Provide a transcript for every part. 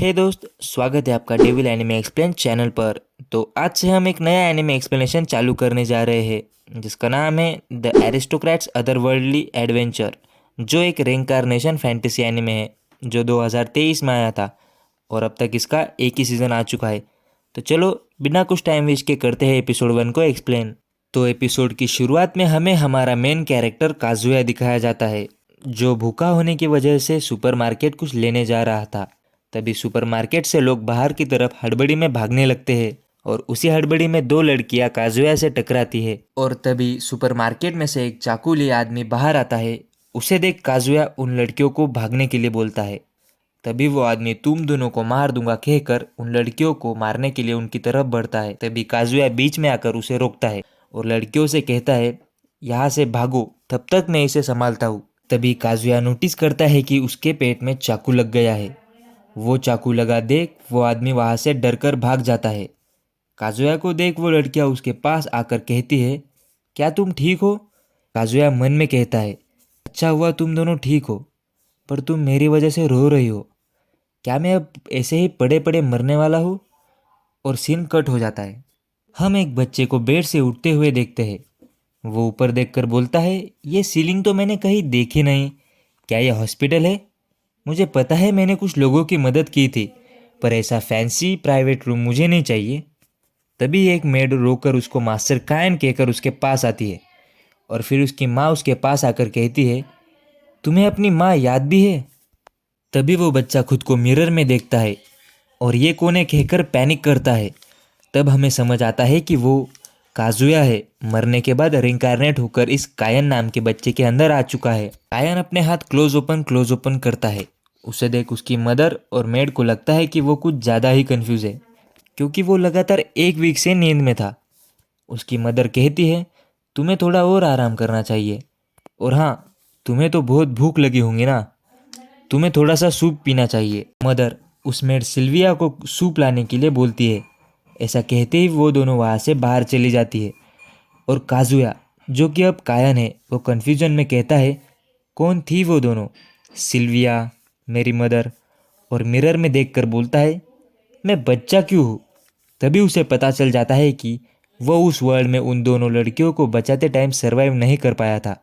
हे दोस्त, स्वागत है आपका डेविल एनिमे एक्सप्लेन चैनल पर। तो आज से हम एक नया एनिमे एक्सप्लेनेशन चालू करने जा रहे हैं जिसका नाम है द एरिस्टोक्रेट्स अदरवर्ल्डली एडवेंचर, जो एक रेइंकार्नेशन फैंटेसी एनिमे है जो 2023 में आया था और अब तक इसका एक ही सीज़न आ चुका है। तो चलो बिना कुछ टाइम वेस्ट के करते हैं एपिसोड 1 को एक्सप्लेन। तो एपिसोड की शुरुआत में हमें हमारा मेन कैरेक्टर काजुया दिखाया जाता है, जो भूखा होने की वजह से सुपरमार्केट कुछ लेने जा रहा था। तभी सुपरमार्केट से लोग बाहर की तरफ हड़बड़ी में भागने लगते हैं और उसी हड़बड़ी में दो लड़कियां काजुया से टकराती है और तभी सुपरमार्केट में से एक चाकू लिए आदमी बाहर आता है। उसे देख काजुया उन लड़कियों को भागने के लिए बोलता है। तभी वो आदमी तुम दोनों को मार दूंगा कहकर उन लड़कियों को मारने के लिए उनकी तरफ बढ़ता है। तभी काजुया बीच में आकर उसे रोकता है और लड़कियों से कहता है यहाँ से भागो, तब तक मैं इसे संभालता हूँ। तभी काजुया नोटिस करता है कि उसके पेट में चाकू लग गया है। वो चाकू लगा देख वो आदमी वहाँ से डरकर भाग जाता है। काजुया को देख वो लड़कियाँ उसके पास आकर कहती है क्या तुम ठीक हो? काजुया मन में कहता है अच्छा हुआ तुम दोनों ठीक हो, पर तुम मेरी वजह से रो रही हो। क्या मैं अब ऐसे ही पड़े पड़े मरने वाला हूँ? और सीन कट हो जाता है। हम एक बच्चे को बेड से उठते हुए देखते हैं। वो ऊपर देखकर बोलता है ये सीलिंग तो मैंने कहीं देखी नहीं, क्या ये हॉस्पिटल है? मुझे पता है मैंने कुछ लोगों की मदद की थी, पर ऐसा फैंसी प्राइवेट रूम मुझे नहीं चाहिए। तभी एक मेड रोकर उसको मास्टर कायन कहकर उसके पास आती है और फिर उसकी माँ उसके पास आकर कहती है तुम्हें अपनी माँ याद भी है? तभी वो बच्चा खुद को मिरर में देखता है और ये कौन है कहकर पैनिक करता है। तब हमें समझ आता है कि वो काजुया है, मरने के बाद रिंकारनेट होकर इस कायन नाम के बच्चे के अंदर आ चुका है। कायन अपने हाथ क्लोज ओपन करता है। उसे देख उसकी मदर और मेड को लगता है कि वो कुछ ज़्यादा ही कंफ्यूज है, क्योंकि वो लगातार एक वीक से नींद में था। उसकी मदर कहती है तुम्हें थोड़ा और आराम करना चाहिए, और हाँ तुम्हें तो बहुत भूख लगी होंगी ना, तुम्हें थोड़ा सा सूप पीना चाहिए। मदर उस मेड सिल्विया को सूप लाने के लिए बोलती है। ऐसा कहते ही वो दोनों वहाँ से बाहर चली जाती है और काजुया, जो कि अब कायन है, वो कन्फ्यूजन में कहता है कौन थी वो दोनों, सिल्विया, मेरी मदर? और मिरर में देखकर बोलता है मैं बच्चा क्यों हूँ? तभी उसे पता चल जाता है कि वो उस वर्ल्ड में उन दोनों लड़कियों को बचाते टाइम सरवाइव नहीं कर पाया था,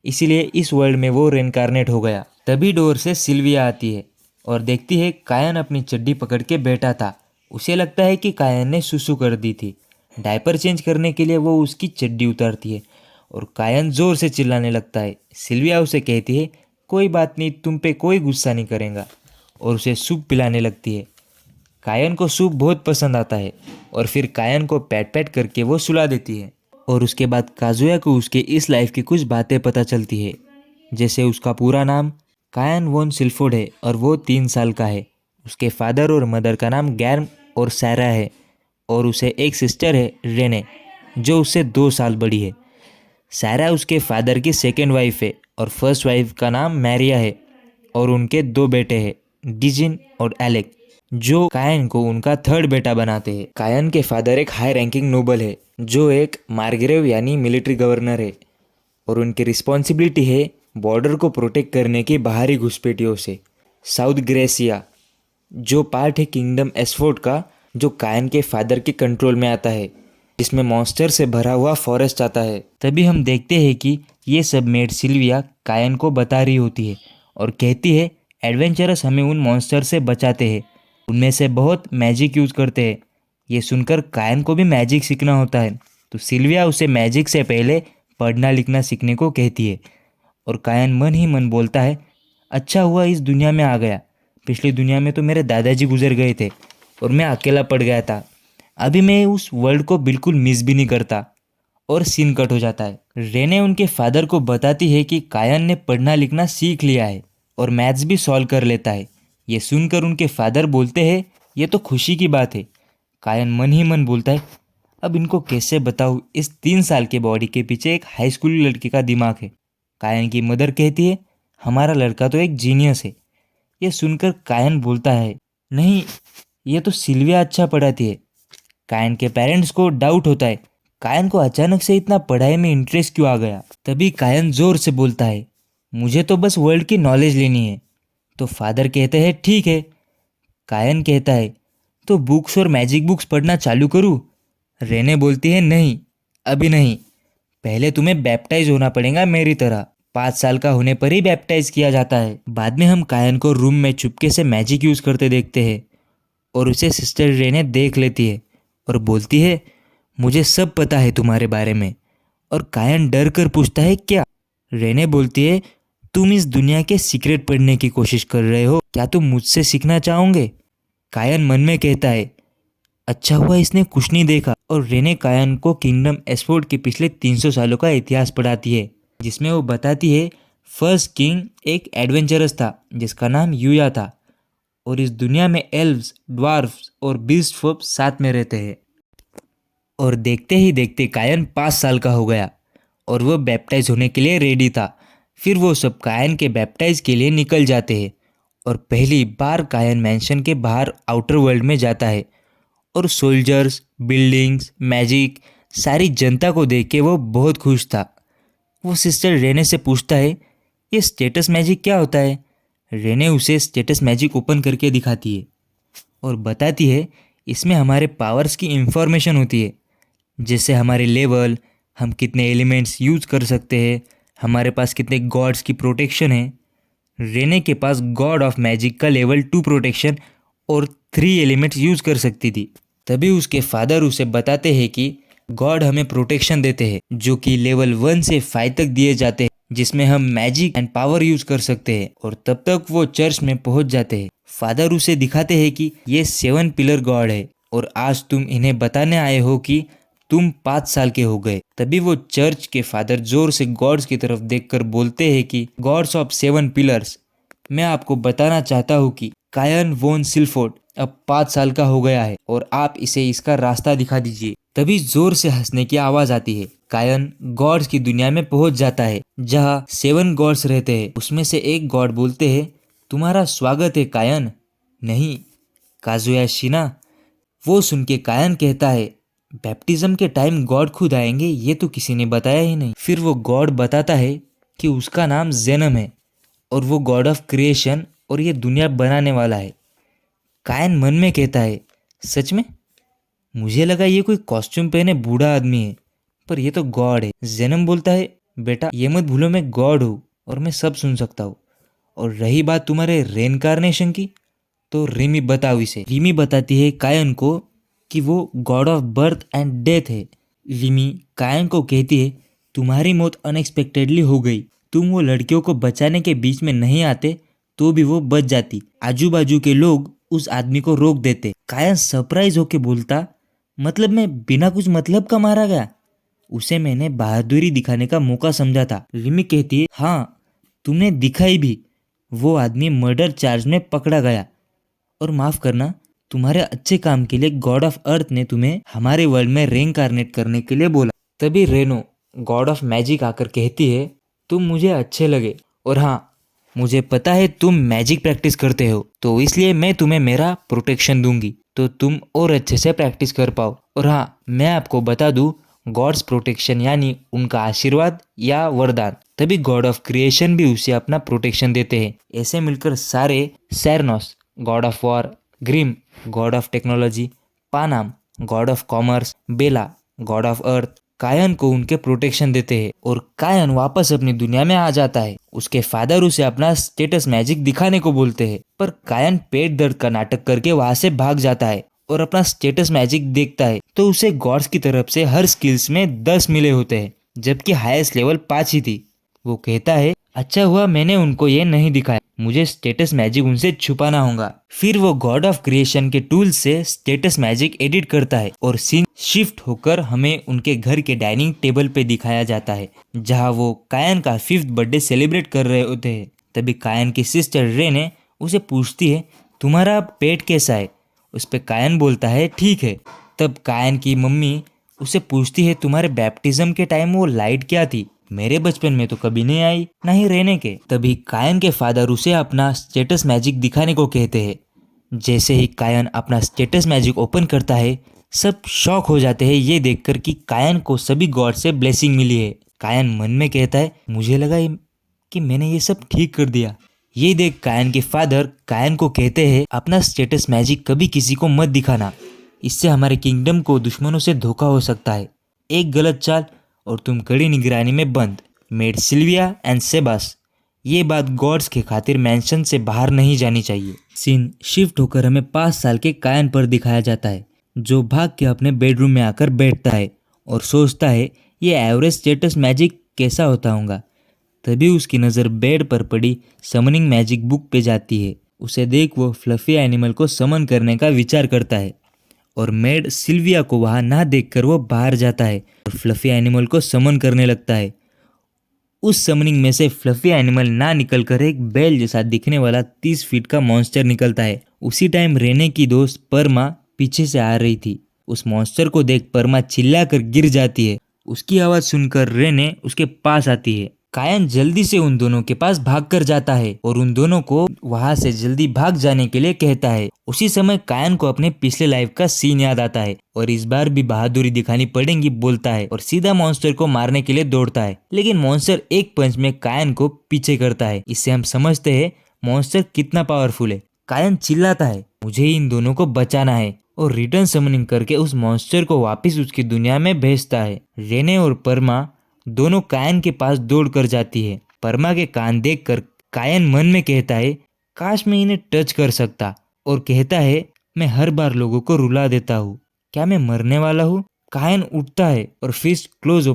इसीलिए इस वर्ल्ड में वो रेनकारनेट हो गया। तभी डोर से सिल्विया आती है और देखती है कायन अपनी चड्डी पकड़ के बैठा था। उसे लगता है कि कायन ने सुसु कर दी थी। डायपर चेंज करने के लिए वो उसकी चड्डी उतारती है और कायन जोर से चिल्लाने लगता है। सिल्विया उसे कहती है कोई बात नहीं, तुम पे कोई गुस्सा नहीं करेगा, और उसे सूप पिलाने लगती है। कायन को सूप बहुत पसंद आता है और फिर कायन को पैट पैट करके वो सुला देती है। और उसके बाद काजुया को उसके इस लाइफ की कुछ बातें पता चलती है, जैसे उसका पूरा नाम कायन वॉन सिल्फोर्ड है और वो 3 साल का है। उसके फादर और मदर का नाम गैर्म और सैरा है, और उसे एक सिस्टर है रेने, जो उससे 2 साल बड़ी है। सैरा उसके फादर की सेकेंड वाइफ है और फर्स्ट वाइफ का नाम मैरिया है, और उनके 2 बेटे हैं, डिजिन और एलेक, जो कायन को उनका थर्ड बेटा बनाते हैं। कायन के फादर एक हाई रैंकिंग नोबल है, जो एक मार्ग्रेव यानी मिलिट्री गवर्नर है, और उनकी रिस्पॉन्सिबिलिटी है बॉर्डर को प्रोटेक्ट करने की बाहरी घुसपैठियों से। साउथ ग्रेसिया, जो पार्ट है किंगडम एसफोर्ड का, जो कायन के फादर के कंट्रोल में आता है, जिसमें मॉन्स्टर से भरा हुआ फॉरेस्ट आता है। तभी हम देखते हैं कि ये सब मेड सिल्विया कायन को बता रही होती है और कहती है एडवेंचरस हमें उन मॉन्स्टर से बचाते हैं, उनमें से बहुत मैजिक यूज़ करते हैं। ये सुनकर कायन को भी मैजिक सीखना होता है, तो सिल्विया उसे मैजिक से पहले पढ़ना लिखना सीखने को कहती है। और कायन मन ही मन बोलता है अच्छा हुआ इस दुनिया में आ गया, पिछली दुनिया में तो मेरे दादाजी गुजर गए थे और मैं अकेला पड़ गया था। अभी मैं उस वर्ल्ड को बिल्कुल मिस भी नहीं करता। और सीन कट हो जाता है। रेने उनके फादर को बताती है कि कायन ने पढ़ना लिखना सीख लिया है और मैथ्स भी सॉल्व कर लेता है। ये सुनकर उनके फादर बोलते हैं ये तो खुशी की बात है। कायन मन ही मन बोलता है अब इनको कैसे बताऊँ, इस 3 साल के बॉडी के पीछे एक हाई स्कूल लड़के का दिमाग है। कायन की मदर कहती है हमारा लड़का तो एक जीनियस है। ये सुनकर कायन बोलता है नहीं, ये तो सिल्विया अच्छा पढ़ाती है। कायन के पेरेंट्स को डाउट होता है कायन को अचानक से इतना पढ़ाई में इंटरेस्ट क्यों आ गया। तभी कायन जोर से बोलता है मुझे तो बस वर्ल्ड की नॉलेज लेनी है। तो फादर कहते हैं ठीक है, कायन कहता है तो बुक्स और मैजिक बुक्स पढ़ना चालू करूँ? रेने बोलती है नहीं, अभी नहीं, पहले तुम्हें बैप्टाइज होना पड़ेगा मेरी तरह। 5 साल का होने पर ही बैप्टाइज किया जाता है। बाद में हम कायन को रूम में चुपके से मैजिक यूज करते देखते हैं और उसे सिस्टर रेने देख लेती है और बोलती है मुझे सब पता है तुम्हारे बारे में। और कायन डर कर पूछता है क्या? रेने बोलती है तुम इस दुनिया के सीक्रेट पढ़ने की कोशिश कर रहे हो, क्या तुम मुझसे सीखना चाहोगे? कायन मन में कहता है अच्छा हुआ इसने कुछ नहीं देखा। और रेने कायन को किंगडम एस्फोर्ड के पिछले 300 सालों का इतिहास पढ़ाती है, जिसमें वो बताती है फर्स्ट किंग एक एडवेंचरस था जिसका नाम यूया था और इस दुनिया में एल्व्स, ड्वार्फ्स और बीस्ट फोप साथ में रहते हैं। और देखते ही देखते कायन 5 साल का हो गया और वो बैप्टाइज होने के लिए रेडी था। फिर वो सब कायन के बैप्टाइज के लिए निकल जाते हैं और पहली बार कायन मैंशन के बाहर आउटर वर्ल्ड में जाता है और सोल्जर्स, बिल्डिंग्स, मैजिक, सारी जनता को देख के वो बहुत खुश था। वो सिस्टर रेने से पूछता है ये स्टेटस मैजिक क्या होता है? रेने उसे स्टेटस मैजिक ओपन करके दिखाती है और बताती है इसमें हमारे पावर्स की इंफॉर्मेशन होती है, जैसे हमारे लेवल, हम कितने एलिमेंट्स यूज कर सकते हैं, हमारे पास कितने गॉड्स की प्रोटेक्शन है। रेने के पास गॉड ऑफ मैजिक का लेवल 2 प्रोटेक्शन और 3 एलिमेंट्स यूज कर सकती थी। तभी उसके फादर उसे बताते हैं कि गॉड हमें प्रोटेक्शन देते हैं जो कि लेवल 1 से 5 तक दिए जाते हैं, जिसमें हम मैजिक एंड पावर यूज कर सकते हैं। और तब तक वो चर्च में पहुंच जाते हैं। फादर उसे दिखाते हैं कि ये 7 पिलर गॉड है और आज तुम इन्हें बताने आए हो कि तुम 5 साल के हो गए। तभी वो चर्च के फादर जोर से गॉड्स की तरफ देखकर बोलते हैं कि गॉड्स ऑफ 7 पिलर्स, मैं आपको बताना चाहता हूँ कि कायन वोन सिल्फोर्ड अब 5 साल का हो गया है और आप इसे इसका रास्ता दिखा दीजिए। तभी जोर से हंसने की आवाज आती है। कायन गॉड्स की दुनिया में पहुंच जाता है जहाँ 7 गॉड्स रहते हैं। उसमें से एक गॉड बोलते हैं तुम्हारा स्वागत है कायन। नहीं, काजुया शिना। वो सुन के कायन कहता है बैप्टिज्म के टाइम गॉड खुद आएंगे, ये तो किसी ने बताया ही नहीं। फिर वो गॉड बताता है कि उसका नाम जेनम है और वो गॉड ऑफ क्रिएशन और ये दुनिया बनाने वाला है। कायन मन में कहता है सच में? मुझे लगा ये कोई कॉस्ट्यूम पहने बूढ़ा आदमी है, पर ये तो गॉड है। जेनम बोलता है बेटा ये मत भूलो मैं गॉड हूँ और मैं सब सुन सकता हूँ। और रही बात तुम्हारे रेनकार्नेशन की, तो रिमी बताओ इसे। रिमी बताती है कायन को कि वो God of birth and death है। रिमी कायन को कहती है तुम्हारी मौत अनएक्सपेक्टेडली हो गई, तुम वो लड़कियों को बचाने के बीच में नहीं आते तो भी वो बच जाती। आजू बाजू के लोग उस आदमी को रोक देते। कायन सरप्राइज होके बोलता मतलब मैं बिना कुछ मतलब का मारा गया? उसे मैंने बहादुरी दिखाने का मौका समझा था। रिमी कहती है हाँ तुमने दिखाई भी। वो आदमी मर्डर चार्ज में पकड़ा गया और माफ करना तुम्हारे अच्छे काम के लिए गॉड ऑफ अर्थ ने तुम्हें हमारे वर्ल्ड में रेनकार्नेट करने के लिए बोला। तभी रेनो गॉड ऑफ मैजिक आकर कहती है तुम मुझे अच्छे लगे और हाँ मुझे पता है तुम मैजिक प्रैक्टिस करते हो, तो इसलिए मैं तुम्हें मेरा प्रोटेक्शन दूंगी तो तुम और अच्छे से प्रैक्टिस कर पाओ। और हाँ मैं आपको बता दूं गॉड्स प्रोटेक्शन यानी उनका आशीर्वाद या वरदान। तभी गॉड ऑफ क्रिएशन भी उसे अपना प्रोटेक्शन देते हैं। ऐसे मिलकर सारे सैरनोस god of war, Grim god of technology, पानाम god of commerce, Bella god of earth कायन को उनके प्रोटेक्शन देते हैं और कायन वापस अपनी दुनिया में आ जाता है। उसके फादर उसे अपना स्टेटस मैजिक दिखाने को बोलते हैं, पर कायन पेट दर्द का नाटक करके वहां से भाग जाता है और अपना स्टेटस मैजिक देखता है तो उसे गॉड्स की तरफ से हर स्किल्स में 10 मिले होते हैं, जबकि हाईएस्ट लेवल 5 ही थी। वो कहता है अच्छा हुआ मैंने उनको ये नहीं दिखाया, मुझे स्टेटस मैजिक उनसे छुपाना होगा। फिर वो गॉड ऑफ क्रिएशन के टूल से स्टेटस मैजिक एडिट करता है और सीन शिफ्ट होकर हमें उनके घर के डाइनिंग टेबल पे दिखाया जाता है जहाँ वो कायन का 5th बर्थडे सेलिब्रेट कर रहे होते हैं। तभी कायन की सिस्टर रेने उसे पूछती है तुम्हारा पेट कैसा है? उस पे कायन बोलता है ठीक है। तब कायन की मम्मी उसे पूछती है तुम्हारे बैप्टिज्म के टाइम वो लाइट क्या थी? मेरे बचपन में तो कभी नहीं आई, ना ही रहने के। तभी कायन के फादर उसे अपना स्टेटस मैजिक दिखाने को कहते हैं। जैसे ही कायन अपना स्टेटस मैजिक ओपन करता है सब शॉक हो जाते हैं ये देखकर कि कायन को सभी गॉड से ब्लेसिंग मिली है। कायन मन में कहता है मुझे लगा कि मैंने ये सब ठीक कर दिया, ये देख कायन के फादर कायन को कहते हैं अपना स्टेटस मैजिक कभी किसी को मत दिखाना, इससे हमारे किंगडम को दुश्मनों से धोखा हो सकता है। एक गलत चाल और तुम कड़ी निगरानी में बंद। मेड सिल्विया एंड सेबास, ये बात गॉड्स के खातिर मेंशन से बाहर नहीं जानी चाहिए। सीन शिफ्ट होकर हमें 5 साल के कायन पर दिखाया जाता है, जो भाग के अपने बेडरूम में आकर बैठता है और सोचता है ये एवरेज स्टेटस मैजिक कैसा होता होगा। तभी उसकी नज़र बेड पर पड़ी समनिंग मैजिक बुक पे जाती है। उसे देख वो फ्लफी एनिमल को समन करने का विचार करता है और मेड सिल्विया को वहाँ ना देखकर वो बाहर जाता है और फ्लफी एनिमल को समन करने लगता है। उस समनिंग में से फ्लफी एनिमल ना निकलकर एक बेल जैसा दिखने वाला 30 फीट का मॉन्स्टर निकलता है। उसी टाइम रेने की दोस्त परमा पीछे से आ रही थी। उस मॉन्स्टर को देख परमा चिल्लाकर गिर जाती है। उसकी आवाज़ सुनकर रेने उसके पास आती है। कायन जल्दी से उन दोनों के पास भाग कर जाता है और उन दोनों को वहां से जल्दी भाग जाने के लिए कहता है। उसी समय कायन को अपने पिछले लाइफ का सीन याद आता है और इस बार भी बहादुरी दिखानी पड़ेगी बोलता है और सीधा मॉन्स्टर को मारने के लिए दौड़ता है, लेकिन मॉन्स्टर एक पंच में कायन को पीछे करता है। इससे हम समझते हैं मॉन्स्टर कितना पावरफुल है। कायन चिल्लाता है मुझे इन दोनों को बचाना है और रिटर्न समनिंग करके उस मॉन्स्टर को वापस उसकी दुनिया में भेजता है। रेने और परमा दोनों कायन के पास दौड़ कर जाती है। परमा के कान देखकर कायन मन में कहता है काश मैं इन्हें टच कर सकता, और कहता है मैं हर बार लोगों को रुला देता हूँ, क्या मैं मरने वाला हूँ। कायन उठता है और फिस्ट क्लोज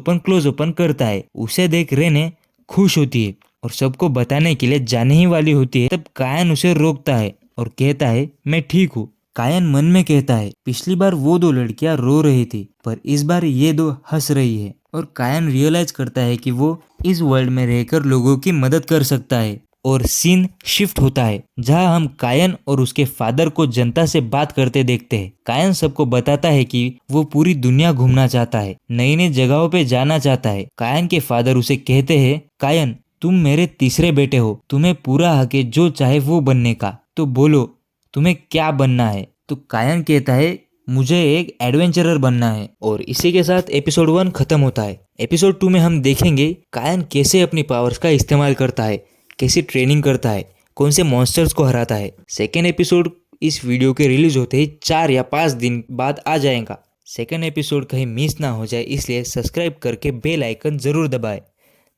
ओपन करता है। उसे देख रेने खुश होती है और सबको बताने के लिए जाने ही वाली होती है। तब कायन उसे रोकता है और कहता है मैं ठीक हूँ। कायन मन में कहता है पिछली बार वो 2 लड़कियां रो रही थी, पर इस बार ये 2 हंस रही है। और कायन रियलाइज करता है कि वो इस वर्ल्ड में रहकर लोगों की मदद कर सकता है। और सीन शिफ्ट होता है जहां हम कायन और उसके फादर को जनता से बात करते देखते हैं। कायन सबको बताता है कि वो पूरी दुनिया घूमना चाहता है, नई नई जगहों पे जाना चाहता है। कायन के फादर उसे कहते हैं कायन तुम मेरे तीसरे बेटे हो, तुम्हें पूरा हक है जो चाहे वो बनने का, तो बोलो तुम्हें क्या बनना है। तो कायन कहता है मुझे एक एडवेंचरर बनना है। और इसी के साथ एपिसोड 1 खत्म होता है। एपिसोड 2 में हम देखेंगे कायन कैसे अपनी पावर्स का इस्तेमाल करता है, कैसी ट्रेनिंग करता है, कौन से मॉन्स्टर्स को हराता है। सेकेंड एपिसोड इस वीडियो के रिलीज होते ही 4 या 5 दिन बाद आ जाएगा। सेकेंड एपिसोड कहीं मिस ना हो जाए, इसलिए सब्सक्राइब करके बेल आइकन जरूर दबाएं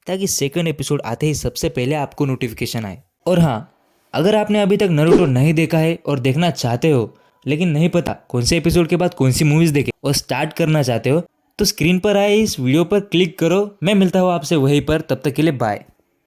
ताकि सेकेंड एपिसोड आते ही सबसे पहले आपको नोटिफिकेशन आए। और हाँ, अगर आपने अभी तक नारुतो नहीं देखा है और देखना चाहते हो लेकिन नहीं पता कौन से एपिसोड के बाद कौन सी मूवीज देखें और स्टार्ट करना चाहते हो, तो स्क्रीन पर आए इस वीडियो पर क्लिक करो। मैं मिलता हूँ आपसे वहीं पर, तब तक के लिए बाय।